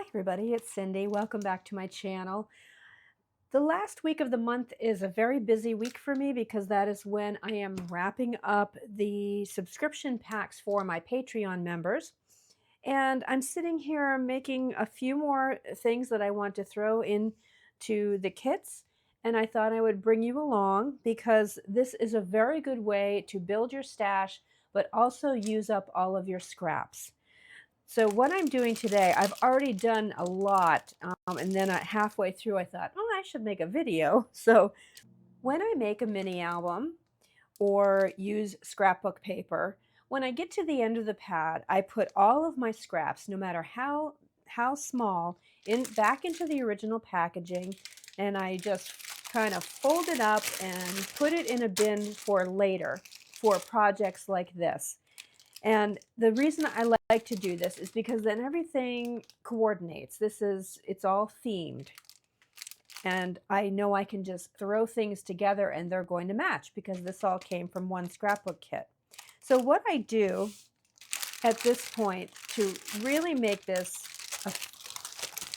everybody, it's Cindy. Welcome back to my channel. The last week of the month is a very busy week for me because that is when I am wrapping up the subscription packs for my Patreon members. And I'm sitting here making a few more things that I want to throw into the kits. And I thought I would bring you along because this is a very good way to build your stash, but also use up all of your scraps. So what I'm doing today, I've already done a lot, and then halfway through I thought, oh, I should make a video. So when I make a mini album or use scrapbook paper, when I get to the end of the pad, I put all of my scraps, no matter how small, back into the original packaging, and I just kind of fold it up and put it in a bin for later, for projects like this. And the reason I like to do this is because then everything coordinates. It's all themed. And I know I can just throw things together and they're going to match because this all came from one scrapbook kit. So what I do at this point to really make this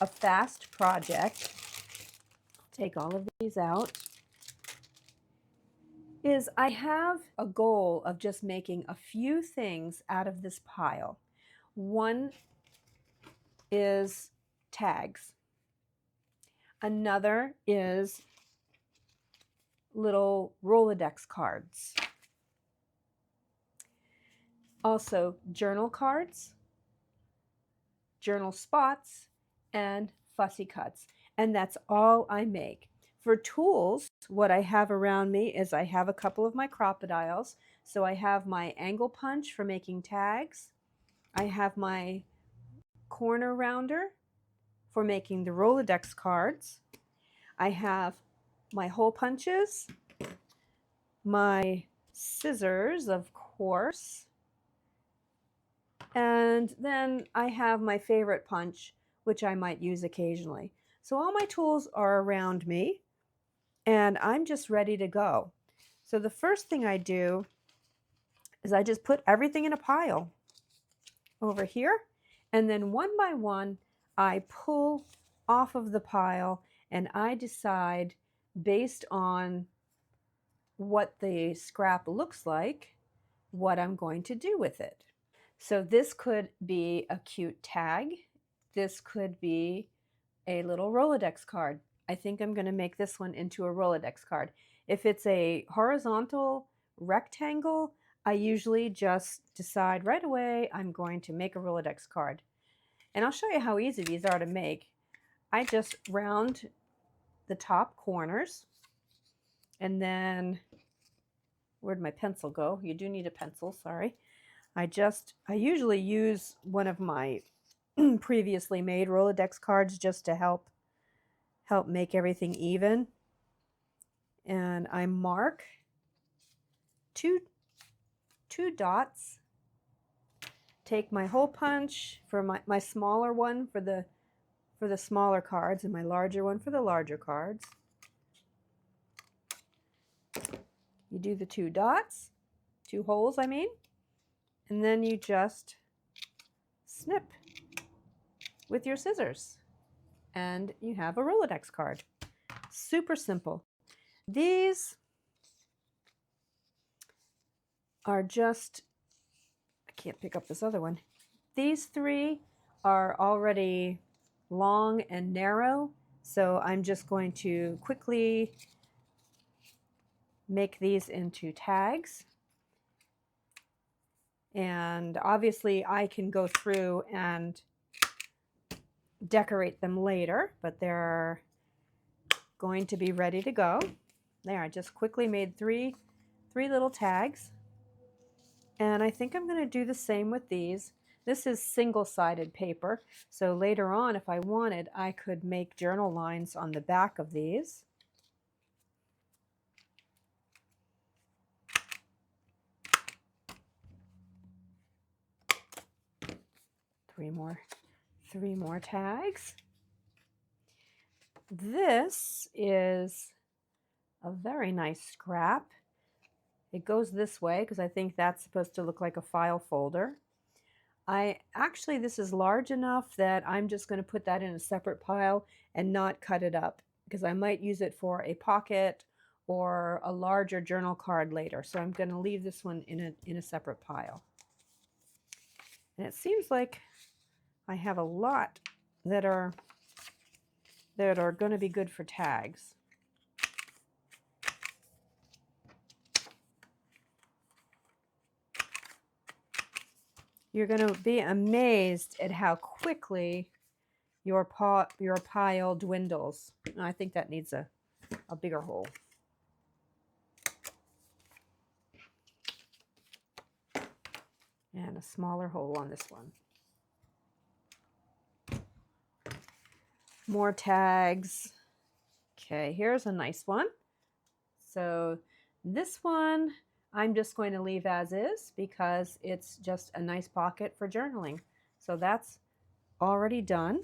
a fast project, take all of these out, is I have a goal of just making a few things out of this pile. One is tags. Another is little Rolodex cards. Also journal cards, journal spots, and fussy cuts. And that's all I make. For tools, what I have around me is I have a couple of my crocodiles. So I have my angle punch for making tags. I have my corner rounder for making the Rolodex cards. I have my hole punches, my scissors, of course, and then I have my favorite punch, which I might use occasionally. So all my tools are around me, and I'm just ready to go. So the first thing I do is I just put everything in a pile over here, and then one by one, I pull off of the pile, and I decide based on what the scrap looks like, what I'm going to do with it. So this could be a cute tag. This could be a little Rolodex card. I think I'm going to make this one into a Rolodex card. If it's a horizontal rectangle, I usually just decide right away I'm going to make a Rolodex card. And I'll show you how easy these are to make. I just round the top corners, and then where'd my pencil go? You do need a pencil, sorry. I usually use one of my previously made Rolodex cards just to help make everything even. And I mark two dots, take my hole punch for my smaller one for the smaller cards and my larger one for the larger cards. You do the 2 dots, 2 holes I mean, and then you just snip with your scissors and you have a Rolodex card. Super simple. These are just, I can't pick up this other one. These 3 are already long and narrow, so I'm just going to quickly make these into tags. And obviously I can go through and decorate them later, but they're going to be ready to go. There, I just quickly made three little tags. And I think I'm going to do the same with these. This is single-sided paper, so later on, if I wanted, I could make journal lines on the back of these. Three more tags. This is a very nice scrap. It goes this way because I think that's supposed to look like a file folder. This is large enough that I'm just going to put that in a separate pile and not cut it up because I might use it for a pocket or a larger journal card later. So I'm going to leave this one in a separate pile. And it seems like I have a lot that are going to be good for tags. You're going to be amazed at how quickly your pile dwindles. I think that needs a bigger hole. And a smaller hole on this one. More tags. Okay, here's a nice one. So this one I'm just going to leave as is because it's just a nice pocket for journaling. So that's already done.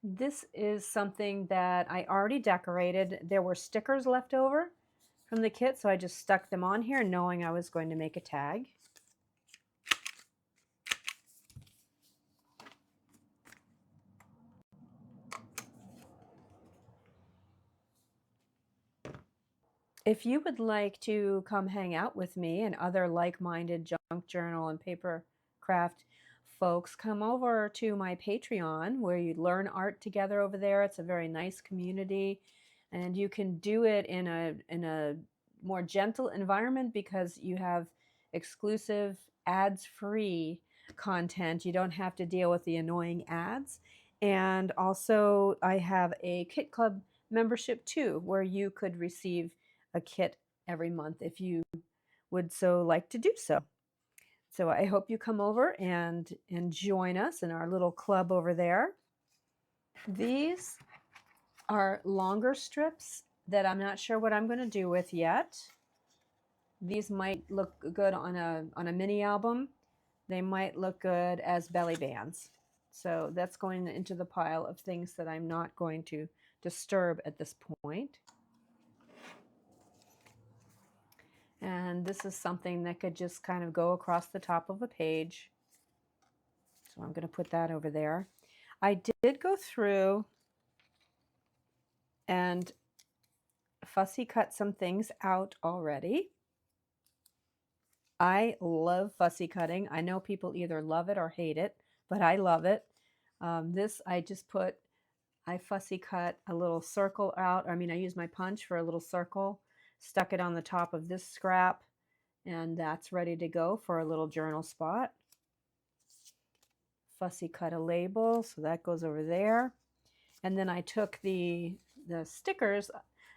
This is something that I already decorated. There were stickers left over from the kit, so I just stuck them on here knowing I was going to make a tag. If you would like to come hang out with me and other like-minded junk journal and paper craft folks, come over to my Patreon where you learn art together over there. It's a very nice community, and you can do it in a more gentle environment because you have exclusive ads-free content. You don't have to deal with the annoying ads. And also I have a Kit Club membership too, where you could receive a kit every month if you would so like to do so. So I hope you come over and join us in our little club over there. These are longer strips that I'm not sure what I'm going to do with yet. These might look good on a mini album. They might look good as belly bands. So that's going into the pile of things that I'm not going to disturb at this point. And this is something that could just kind of go across the top of a page. So I'm going to put that over there. I did go through and fussy cut some things out already. I love fussy cutting. I know people either love it or hate it, but I love it. I fussy cut a little circle out. I used my punch for a little circle, stuck it on the top of this scrap, and that's ready to go for a little journal spot. Fussy cut a label, so that goes over there. And then I took the stickers,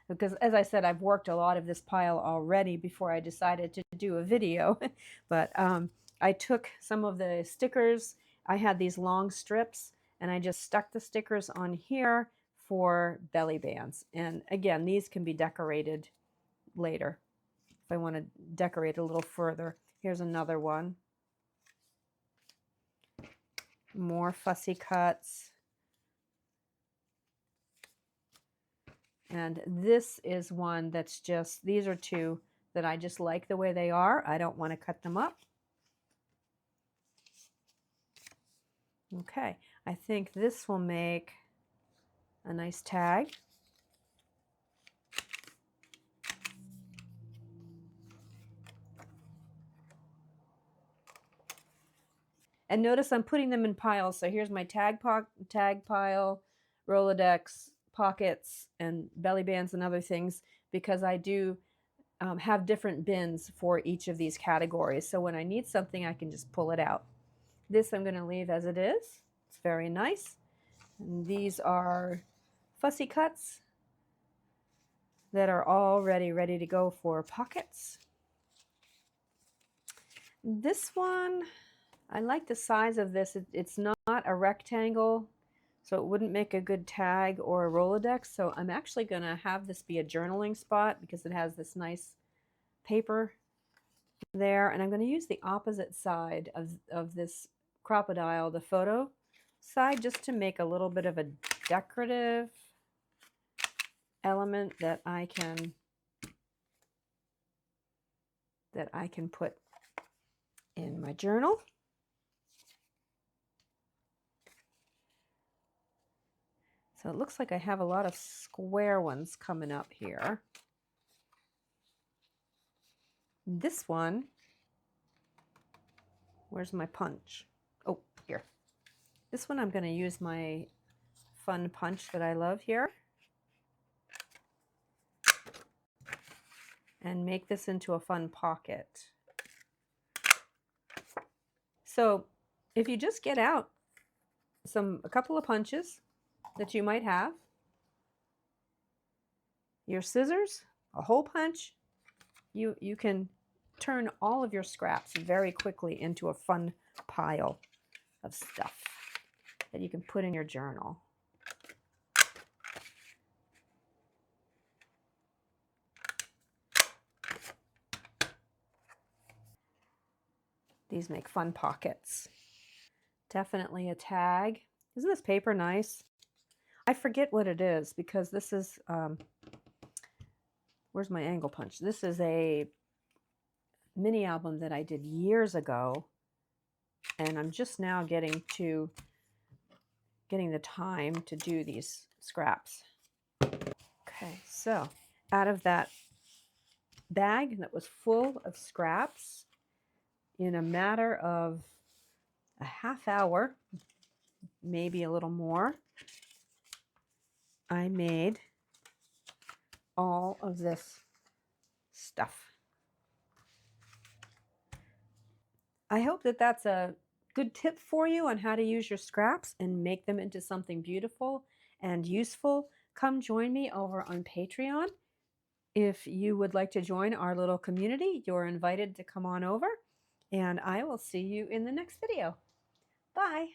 because as I said, I've worked a lot of this pile already before I decided to do a video. But I took some of the stickers. I had these long strips, and I just stuck the stickers on here for belly bands. And again, these can be decorated later if I want to decorate a little further. Here's another one. More fussy cuts. And this is one that's just, these are two that I just like the way they are. I don't want to cut them up. Okay, I think this will make a nice tag. And notice I'm putting them in piles. So here's my tag pile, Rolodex, pockets, and belly bands and other things, because I do have different bins for each of these categories. So when I need something, I can just pull it out. This I'm going to leave as it is. It's very nice. And these are fussy cuts that are already ready to go for pockets. This one, I like the size of this. It's not a rectangle, so it wouldn't make a good tag or a Rolodex. So I'm actually going to have this be a journaling spot because it has this nice paper there. And I'm going to use the opposite side of this crocodile, the photo side, just to make a little bit of a decorative element that I can put in my journal. So it looks like I have a lot of square ones coming up here. This one, where's my punch? Oh, here. This one I'm going to use my fun punch that I love here and make this into a fun pocket. So if you just get out a couple of punches that you might have, your scissors, a hole punch, you can turn all of your scraps very quickly into a fun pile of stuff that you can put in your journal. These make fun pockets. Definitely a tag. Isn't this paper nice? I forget what it is because this is, where's my angle punch? This is a mini album that I did years ago, and I'm just now getting the time to do these scraps. Okay, so out of that bag that was full of scraps, in a matter of a half hour, maybe a little more, I made all of this stuff. I hope that that's a good tip for you on how to use your scraps and make them into something beautiful and useful. Come join me over on Patreon. If you would like to join our little community, you're invited to come on over, and I will see you in the next video. Bye.